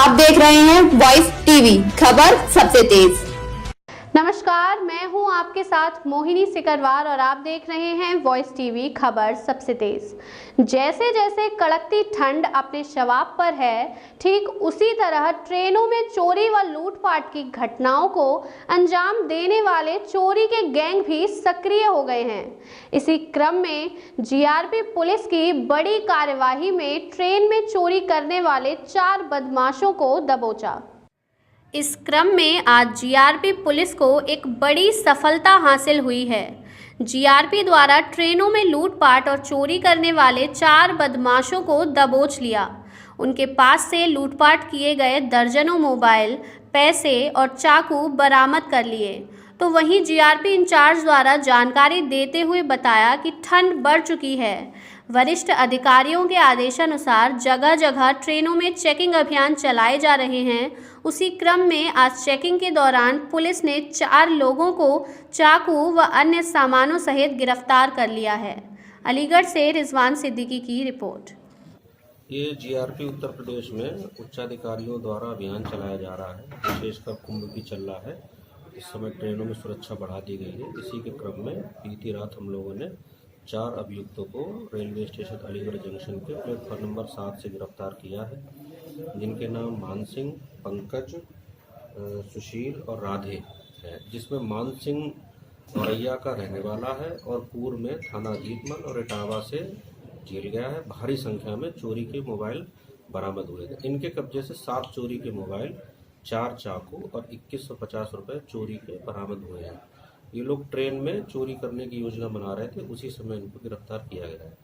आप देख रहे हैं वॉइस टीवी, खबर सबसे तेज। नमस्कार, मैं हूं आपके साथ मोहिनी सिकरवार और आप देख रहे हैं वॉइस टीवी, खबर सबसे तेज। जैसे जैसे कड़कती ठंड अपने शवाब पर है, ठीक उसी तरह ट्रेनों में चोरी व लूटपाट की घटनाओं को अंजाम देने वाले चोरी के गैंग भी सक्रिय हो गए हैं। इसी क्रम में जीआरपी पुलिस की बड़ी कार्यवाही में ट्रेन में चोरी करने वाले 4 बदमाशों को दबोचा। इस क्रम में आज जीआरपी पुलिस को एक बड़ी सफलता हासिल हुई है। जीआरपी द्वारा ट्रेनों में लूटपाट और चोरी करने वाले 4 बदमाशों को दबोच लिया। उनके पास से लूटपाट किए गए दर्जनों मोबाइल, पैसे और चाकू बरामद कर लिए। तो वहीं जीआरपी इंचार्ज द्वारा जानकारी देते हुए बताया कि ठंड बढ़ चुकी है। वरिष्ठ अधिकारियों के आदेशानुसार जगह जगह ट्रेनों में चेकिंग अभियान चलाए जा रहे हैं। उसी क्रम में आज चेकिंग के दौरान पुलिस ने 4 लोगों को चाकू व अन्य सामानों सहित गिरफ्तार कर लिया है। अलीगढ़ से रिजवान सिद्दीकी की रिपोर्ट। ये जीआरपी उत्तर प्रदेश में उच्चाधिकारियों द्वारा अभियान चलाया जा रहा है। विशेषकर कुंभ भी चल रहा है। इस समय ट्रेनों में सुरक्षा बढ़ा दी गई है। इसी के क्रम में बीती रात हम लोगों ने 4 अभियुक्तों को रेलवे स्टेशन अलीगढ़ जंक्शन के प्लेटफॉर्म नंबर 7 से गिरफ्तार किया है, जिनके नाम मान सिंह, पंकज, सुशील और राधे है। जिसमें मान सिंह औरैया का रहने वाला है और पूर्व में थाना जीतमल और इटावा से जेल गया है। भारी संख्या में चोरी के मोबाइल बरामद हुए थे। इनके कब्जे से 7 चोरी के मोबाइल, 4 चाकू और 2150 रुपये चोरी के बरामद हुए हैं। ये लोग ट्रेन में चोरी करने की योजना बना रहे थे, उसी समय इनको गिरफ्तार किया गया है।